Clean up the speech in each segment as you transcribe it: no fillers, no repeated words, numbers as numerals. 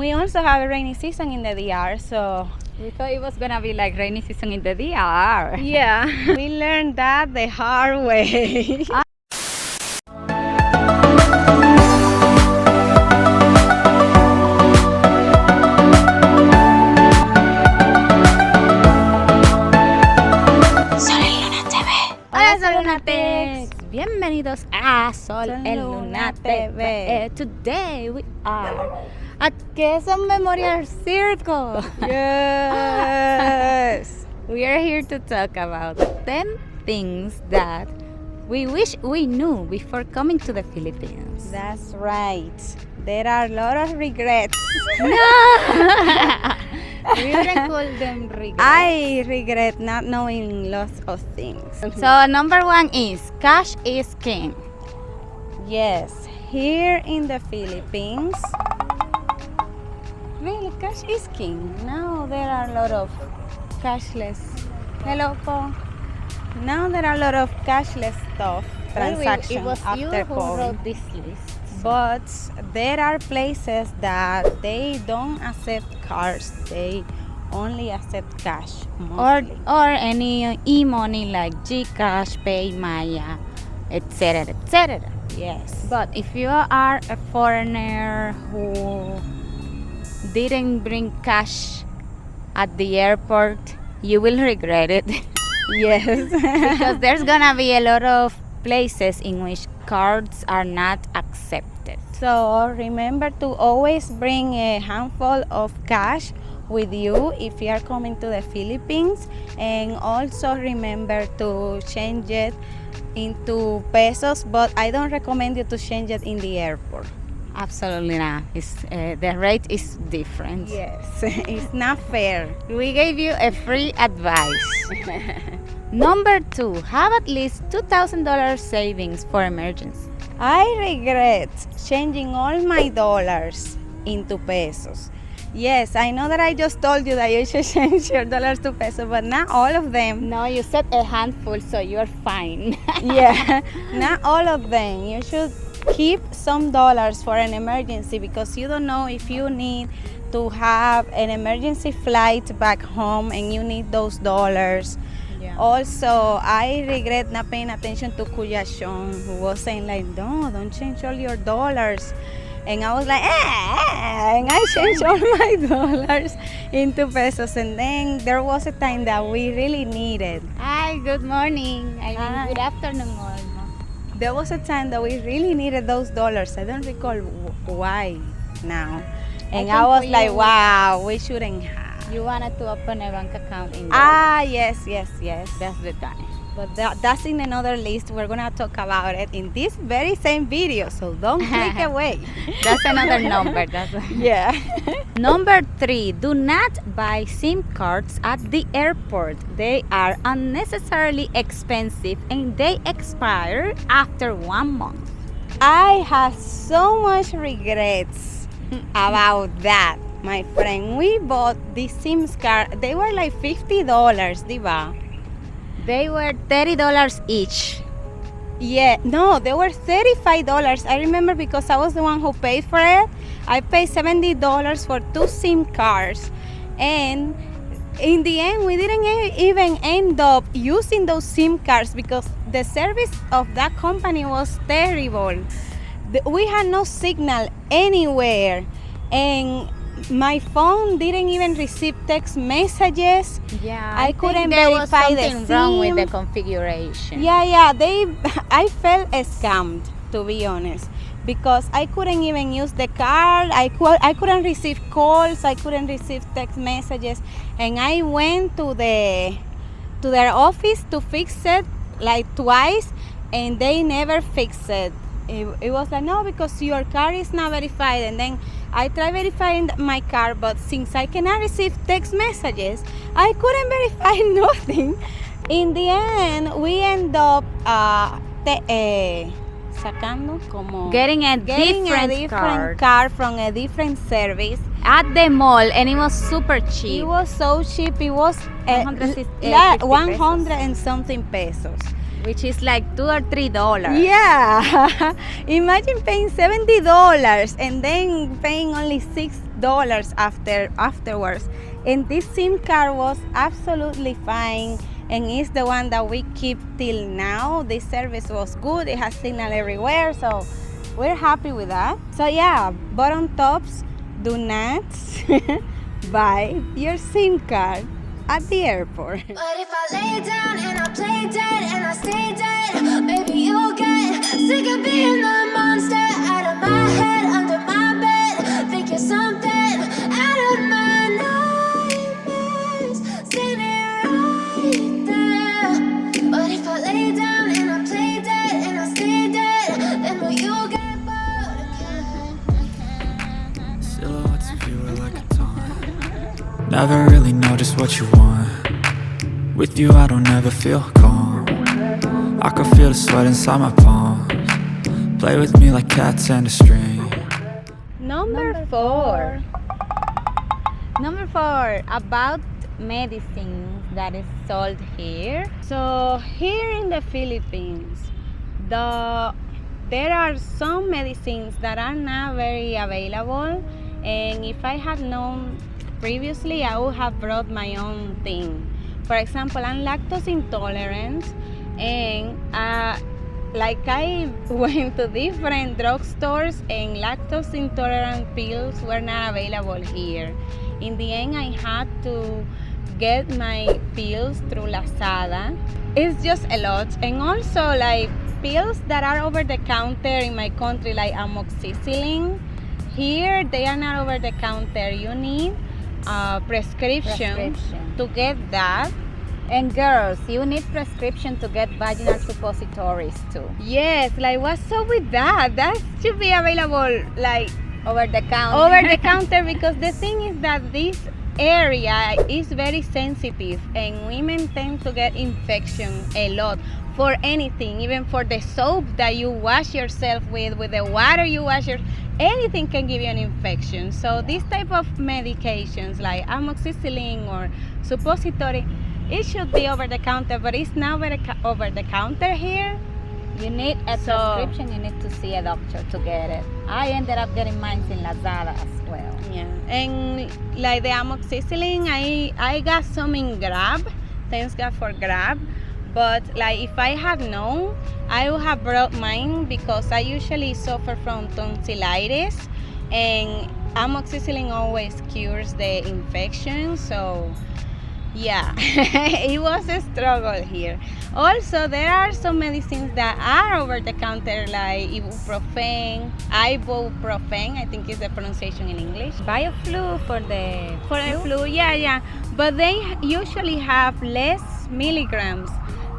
we also have a rainy season in the DR, so We thought it was gonna be like rainy season in the DR. yeah, we learned that the hard way. Hola Sol&LunaTV. Bienvenidos a Sol&LunaTV. Today we are at Queso Memorial Circle. Yes. We are here to talk about 10 things that we wish we knew before coming to the Philippines. That's right. There are a lot of regrets. We can call them regrets. I regret not knowing lots of things. So number one is cash is king. Yes, here in the Philippines, really, cash is king. Now there are a lot of cashless. Hello, Po. Now there are a lot of cashless stuff, transactions It was you after who COVID. wrote this list. But there are places that they don't accept cards. They only accept cash. Mostly. Or any e-money like GCASH, Pay, Maya, etc. etc. Yes. But if you are a foreigner who didn't bring cash at the airport, you will regret it. Yes. Because there's gonna be a lot of places in which cards are not accepted. So remember to always bring a handful of cash with you if you are coming to the Philippines, and also remember to change it into pesos, but I don't recommend you to change it in the airport. Absolutely not. The rate is different. Yes, it's not fair. We gave you a free advice. Number 2, have at least $2,000 savings for emergency. I regret changing all my dollars into pesos. Yes, I know that I just told you that you should change your dollars to pesos, but not all of them. No, you said a handful, so you're fine. Yeah, not all of them. You should keep some dollars for an emergency, because you don't know if you need to have an emergency flight back home and you need those dollars. Yeah. Also, I regret not paying attention to Kuya Sean, who was saying like, no, don't change all your dollars. And I was like, and I changed all my dollars into pesos. And then there was a time that we really needed. Hi, good morning. I mean, Hi. good afternoon almost. There was a time that we really needed those dollars. I don't recall why now. And I was like, wow, we shouldn't have. You wanted to open a bank account in Yes. That's the time. But that's in another list. We're gonna talk about it in this very same video, so don't click away. That's another number. Yeah. Number 3, do not buy SIM cards at the airport. They are unnecessarily expensive and they expire after 1 month. I have so much regrets about that, my friend. We bought these SIM cards. They were like $50, diba? They were $30 each. Yeah, no, they were $35. I remember because I was the one who paid for it. I paid $70 for 2 SIM cards. And in the end, we didn't even end up using those SIM cards because the service of that company was terrible. We had no signal anywhere. And my phone didn't even receive text messages. Yeah, I couldn't there was verify the something wrong with SIM. the configuration. Yeah, I felt scammed, to be honest, because I couldn't even use the card. I couldn't receive calls. I couldn't receive text messages, and I went to their office to fix it like twice, and they never fixed it. It was like, no, because your card is not verified. And then I tried verifying my card, but since I cannot receive text messages, I couldn't verify nothing. In the end, we end up Getting a getting different, a different card from a different service at the mall, and it was super cheap. It was so cheap. It was 150 100 and something pesos. which is like $2 or $3. Yeah, imagine paying $70 and then paying only $6 afterwards. And this SIM card was absolutely fine, and it's the one that we keep till now. The service was good. It has signal everywhere, so we're happy with that. So yeah, bottom tops, do not buy your SIM card at the airport. But if I lay down and I play dead and I stay dead, maybe you'll get sick of being the monster out of my head, under my bed. Think you're something out of my nightmares, standing right there. But if I lay down and I play dead and I stay dead, then will you get bored again? Silhouettes of you are like a taunt. Never really know just what you want. With you I don't ever feel calm. I can feel the sweat inside my palms. Play with me like cats and a string. Number 4. Number 4, about medicines that is sold here. So here in the Philippines, there are some medicines that are not very available, and if I had known previously, I would have brought my own thing. For example, I'm lactose intolerant, and like I went to different drugstores and lactose intolerant pills were not available here. In the end, I had to get my pills through Lazada. It's just a lot. And also like pills that are over the counter in my country, like amoxicillin, here they are not over the counter. You need a prescription to get that. And girls, you need prescription to get vaginal suppositories too. Yes, like what's up with that? That should be available like Over the counter. over the counter, because the thing is that this area is very sensitive and women tend to get infection a lot for anything, even for the soap that you wash yourself with the water you wash your, anything can give you an infection. So this type of medications like amoxicillin or suppository, it should be over the counter, but it's not over the counter here. You need a prescription, you need to see a doctor to get it. I ended up getting mine in Lazada as well. Yeah, and like the amoxicillin, I got some in Grab. Thanks God for Grab. But like if I had known, I would have brought mine, because I usually suffer from tonsillitis, and amoxicillin always cures the infection. So yeah, it was a struggle here. Also, there are some medicines that are over the counter, like ibuprofen, I think is the pronunciation in English. BioFlu for the flu, yeah. But they usually have less milligrams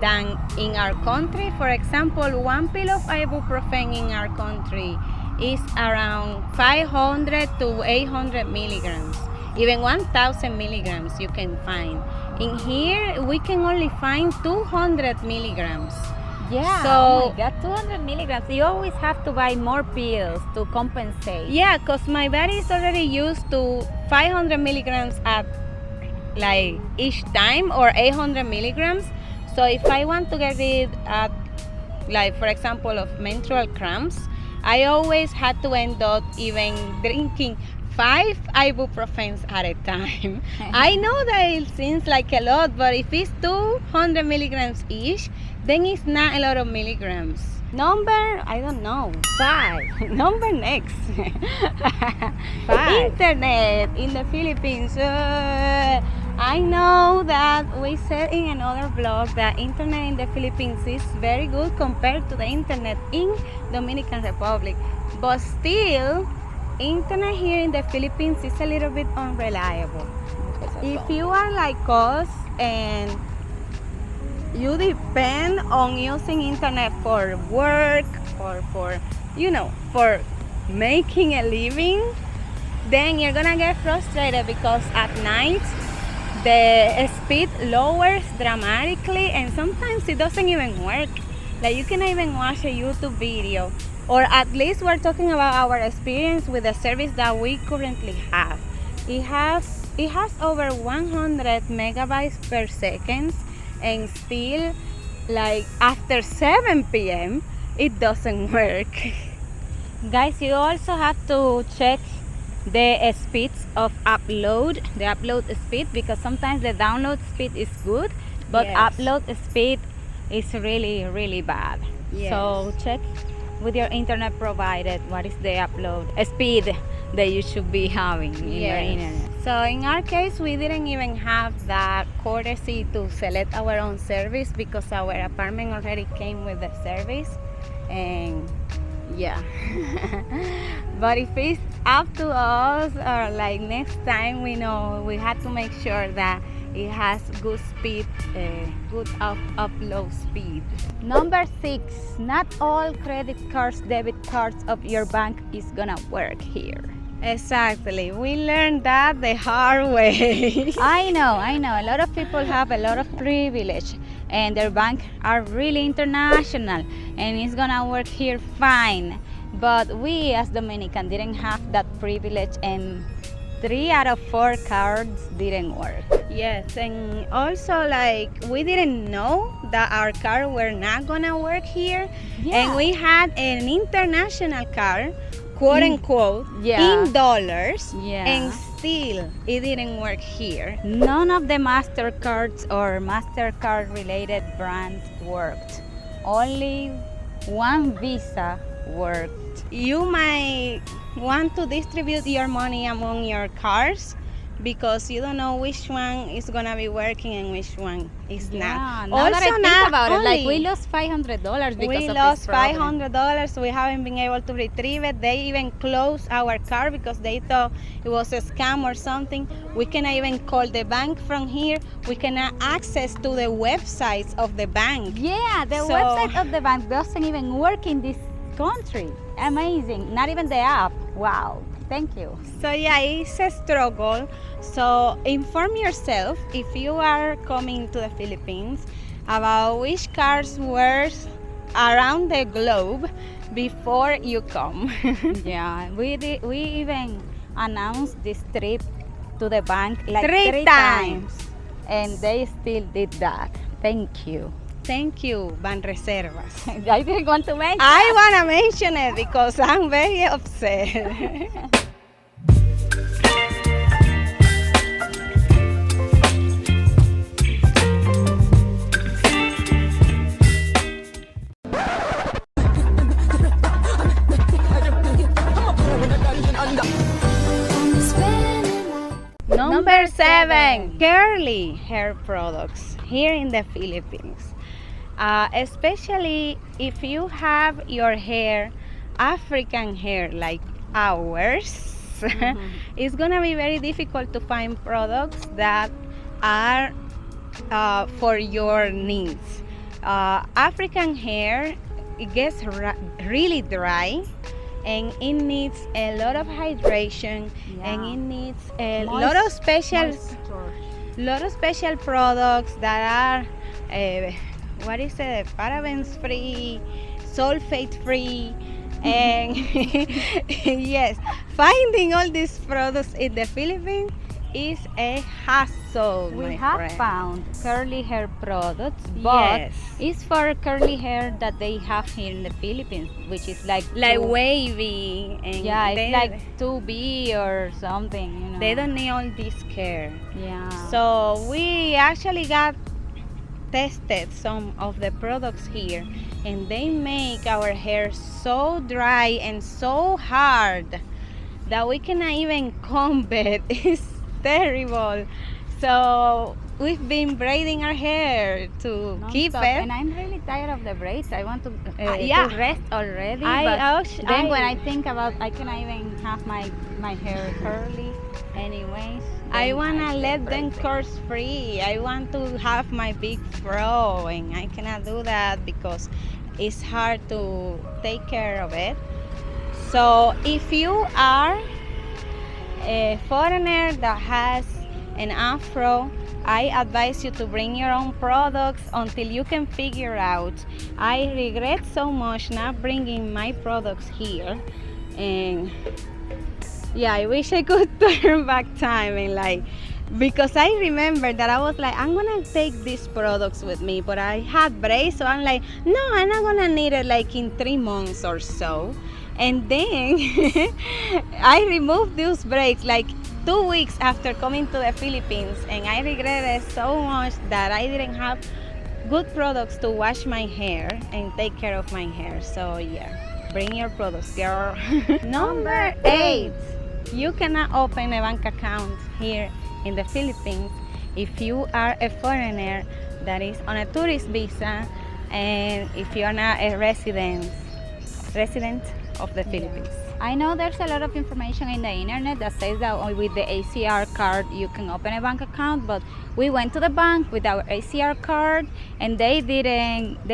than in our country. For example, one pill of ibuprofen in our country is around 500 to 800 milligrams. Even 1,000 milligrams you can find. In here, we can only find 200 milligrams. Yeah, So- oh my God, 200 milligrams. You always have to buy more pills to compensate. Yeah, because my body is already used to 500 milligrams at like each time, or 800 milligrams. So if I want to get rid at, like for example, of menstrual cramps, I always had to end up even drinking 5 ibuprofens at a time. I know that it seems like a lot, but if it's 200 milligrams each, then it's not a lot of milligrams. Number, I don't know, 5. Number next. 5. Internet in the Philippines. I know that we said in another vlog that internet in the Philippines is very good compared to the internet in Dominican Republic, but still, internet here in the Philippines is a little bit unreliable. If you are like us and you depend on using internet for work or for, for making a living, then you're gonna get frustrated, because at night the speed lowers dramatically, and sometimes it doesn't even work. Like you cannot even watch a YouTube video. Or at least we're talking about our experience with the service that we currently have. It has over 100 megabytes per second, and still like after 7 p.m. it doesn't work. Guys, you also have to check the speeds of the upload speed, because sometimes the download speed is good, but Yes. upload speed is really bad. Yes. So check with your internet provider what is the upload speed that you should be having in your internet. So in our case, we didn't even have that courtesy to select our own service because our apartment already came with the service, and yeah. But if it's up to us, or like next time, we know we have to make sure that it has good speed, good upload speed. Number 6, not all credit cards, debit cards of your bank is gonna work here. Exactly, we learned that the hard way. I know. A lot of people have a lot of privilege and their bank are really international and it's gonna work here fine. But we as Dominican didn't have that privilege, and 3 out of 4 cards didn't work. Yes, and also like we didn't know that our card were not gonna work here, and we had an international card, quote unquote, in dollars, and still it didn't work here. None of the MasterCards or MasterCard related brands worked. Only one Visa worked. You might want to distribute your money among your cards because you don't know which one is gonna be working and which one is not. Now that I think about it, like we lost $500 because we of lost this problem. $500. We haven't been able to retrieve it. They even closed our card because they thought it was a scam or something. We cannot even call the bank from here. We cannot access to the websites of the bank. Yeah, the website of the bank doesn't even work in this country. Amazing. Not even the app. Wow. Thank you. So yeah, it's a struggle. So inform yourself if you are coming to the Philippines about which cards work around the globe before you come. Yeah, we even announced this trip to the bank like 3 times. And they still did that. Thank you. Thank you, Banreservas. I didn't want to mention. I want to mention it because I'm very upset. Number 7, curly hair products here in the Philippines. Especially if you have your hair African hair like ours, it's gonna be very difficult to find products that are for your needs. African hair, it gets really dry, and it needs a lot of hydration, and it needs a lot of special products that are parabens free, sulfate free, and yes, finding all these products in the Philippines is a hassle. We have found curly hair products, but it's for curly hair that they have here in the Philippines, which is like wavy, and it's like 2B or something, you know. They don't need all this care. Yeah. So we actually got tested some of the products here, and they make our hair so dry and so hard that we cannot even comb it. It's terrible. So we've been braiding our hair to keep it. And I'm really tired of the braids. I want to rest already. Then when I think about I cannot even have my hair curly anyways. I want to let them course free. I want to have my big fro, and I cannot do that because it's hard to take care of it. So if you are a foreigner that has an afro, I advise you to bring your own products until you can figure out. I regret so much not bringing my products here, and yeah, I wish I could turn back time and like because I remember that I was like, I'm gonna take these products with me, but I had braids, so I'm like, no, I'm not gonna need it like in 3 months or so. And then I removed those braids like 2 weeks after coming to the Philippines, and I regretted so much that I didn't have good products to wash my hair and take care of my hair. So yeah, bring your products, girl. Number 8, you cannot open a bank account here in the Philippines if you are a foreigner that is on a tourist visa, and if you are not a resident of the Philippines. I know there's a lot of information in the internet that says that with the ACR card you can open a bank account, but we went to the bank with our ACR card and they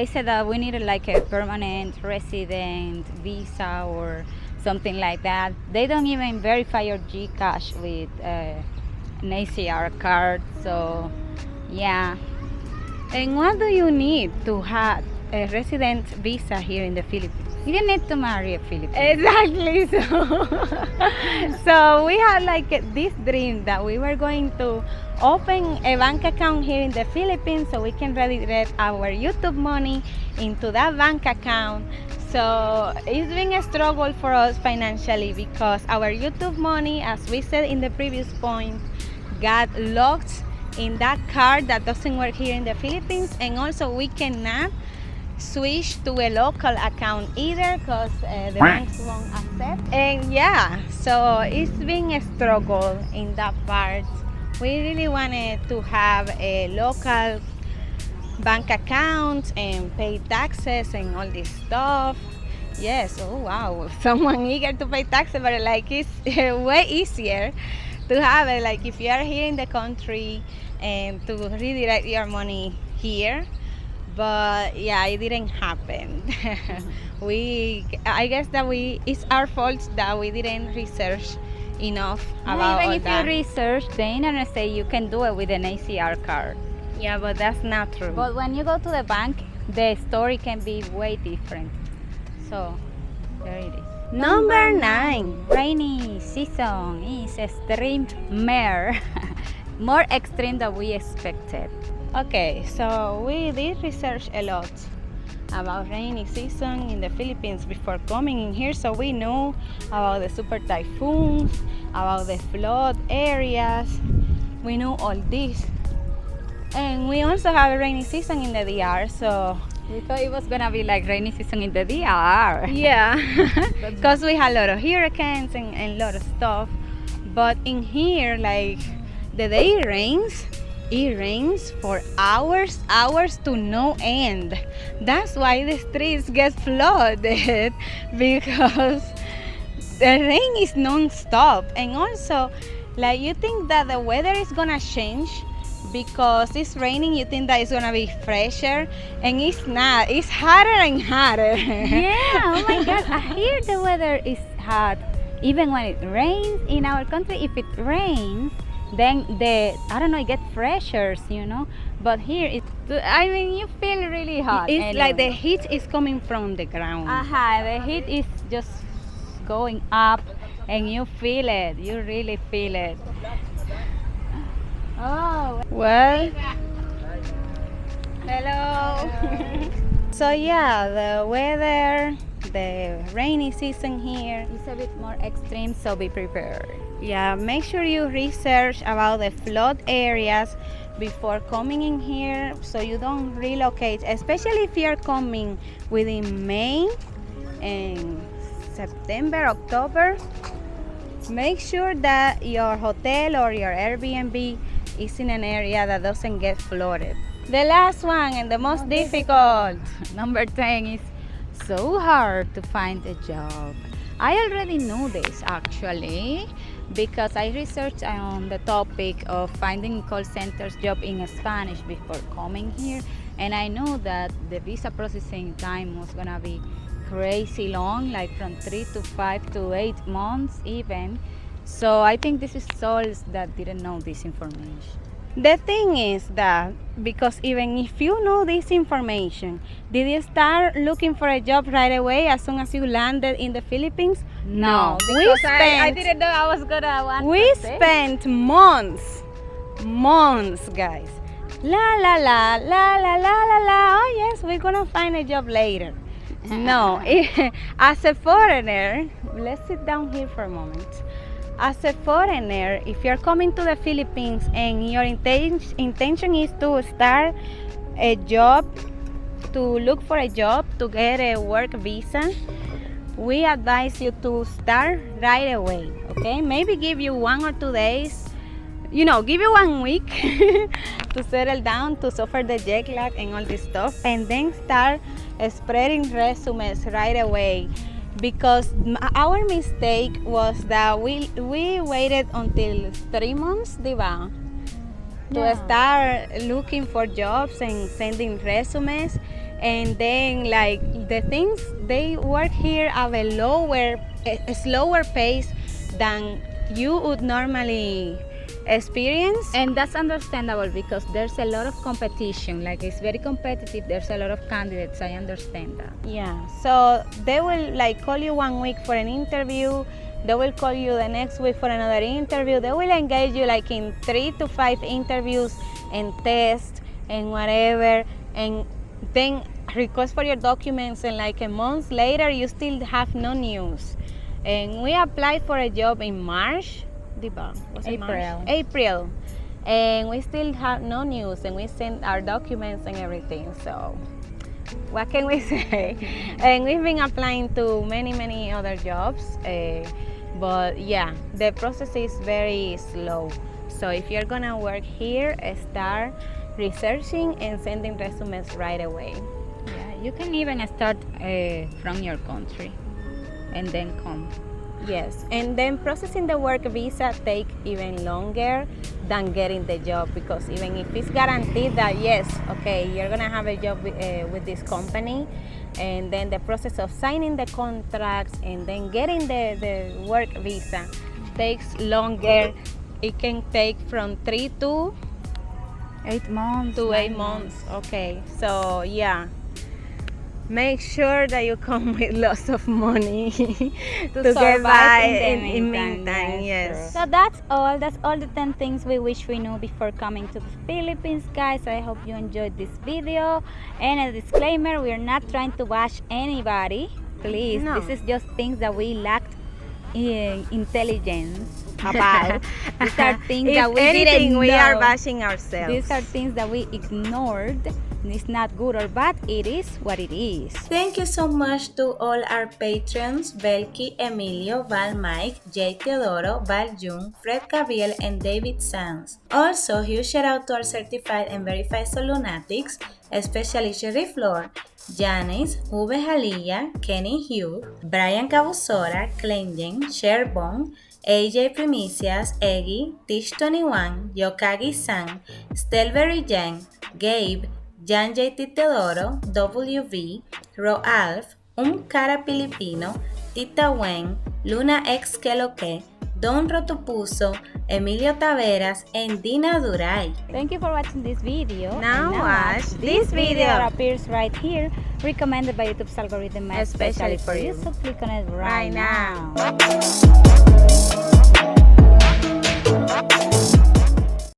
said that we needed like a permanent resident visa or something like that. They don't even verify your GCASH with an ACR card, so yeah. And what do you need to have a resident visa here in the Philippines? You didn't need to marry a Filipino. Exactly. So we had like this dream that we were going to open a bank account here in the Philippines so we can redirect our YouTube money into that bank account. So it's been a struggle for us financially because our YouTube money, as we said in the previous point, got locked in that card that doesn't work here in the Philippines, and also we cannot switch to a local account either because the banks won't accept. And yeah, so it's been a struggle in that part. We really wanted to have a local bank account and pay taxes and all this stuff. Yes, oh wow, someone eager to pay taxes, but like it's way easier to have it like if you are here in the country and to redirect your money here. But yeah, it didn't happen. I guess that it's our fault that we didn't research enough about even all if that. you research, the internet say you can do it with an ACR card. Yeah, but that's not true. But when you go to the bank, the story can be way different. So there it is. Number 9. Rainy season is extreme more extreme than we expected. Okay, so we did research a lot about rainy season in the Philippines before coming in here, so we know about the super typhoons, about the flood areas. We know all this, and we also have a rainy season in the DR, so We thought it was gonna be like rainy season in the DR. yeah, because we had a lot of hurricanes and a lot of stuff. But in here, like the day it rains for hours to no end. That's why the streets get flooded, because the rain is non-stop. And also, like, you think that the weather is gonna change because it's raining, you think that it's gonna be fresher, and it's not. It's hotter and hotter. Yeah, oh my god, I hear the weather is hot even when it rains in our country. If it rains, then it gets fresher, you know. But here you feel really hot. It's like the heat is coming from the ground. The heat is just going up and you feel it. You really feel it. Oh, well, hello. So yeah, the weather, the rainy season here, it's a bit more extreme, so be prepared. yeah, make sure you research about the flood areas before coming in here so you don't relocate, especially if you're coming within May and September, October. Make sure that your hotel or your Airbnb is in an area that doesn't get flooded. The last one and the most difficult. Number 10 is so hard to find a job. I already knew this actually because I researched on the topic of finding call centers job in Spanish before coming here, and I knew that the visa processing time was gonna be crazy long, like from 3 to 5 to 8 months even. So I think this is souls that didn't know this information. The thing is that because even if you know this information, did you start looking for a job right away as soon as you landed in the Philippines? No, we because spent I didn't know I was gonna want we to stay. spent months months, guys. La la la la la la la la. Oh yes, we're gonna find a job later. No, as a foreigner, let's sit down here for a moment. As a foreigner, if you're coming to the Philippines and your intention is to start a job, to look for a job, to get a work visa, we advise you to start right away, okay? Maybe give you 1 or 2 days, give you 1 week to settle down, to suffer the jet lag and all this stuff, and then start spreading resumes right away. Because our mistake was that we waited until 3 months, diba? To start looking for jobs and sending resumes, and then like the things they work here at a slower pace than you would normally experience. And that's understandable because there's a lot of competition. Like it's very competitive. There's a lot of candidates. I understand that. Yeah. So they will like call you 1 week for an interview. They will call you the next week for another interview. They will engage you like in 3 to 5 interviews and tests and whatever. And then request for your documents. And like a month later, you still have no news. And we applied for a job in March. Was it March? April, and we still have no news, and we sent our documents and everything. So what can we say? And we've been applying to many other jobs, but yeah, the process is very slow. So if you're gonna work here, start researching and sending resumes right away. Yeah, you can even start from your country and then come. Yes, and then processing the work visa take even longer than getting the job, because even if it's guaranteed that yes, okay, you're gonna have a job with this company, and then the process of signing the contracts and then getting the work visa takes longer. It can take from 3 to 8 months. 8 months. Okay, so yeah. Make sure that you come with lots of money to get by in meantime. Yes. So that's all the 10 things we wish we knew before coming to the Philippines, guys. I hope you enjoyed this video. And a disclaimer, we're not trying to bash anybody. Please, No. this is just things that we lacked intelligence about. These are things that we didn't know. We are bashing ourselves. These are things that we ignored. It's not good or bad, it is what it is. Thank you so much to all our patrons, Belky, Emilio, Val Mike, Jay Teodoro, Val Jung, Fred Gabriel, and David Sanz. Also, huge shout out to our certified and verified Sol&Lunatics, especially Sherry Flor, Janice, Uwe Jalilla, Kenny Hugh, Brian Cabusora, Clenjen, Sherbon, AJ Primicias, Eggy, Tish21, Yokagi-san, Stelberry Yang, Gabe, Jan J. Teodoro, WV, Roalf, Cara Pilipino, Tita Wen, Luna X Keloque, Don Rotopuso, Emilio Taveras, and Dina Duray. Thank you for watching this video. Now And watch this video. that appears right here, recommended by YouTube's algorithm, Especially for you. So click on it right Right now. now.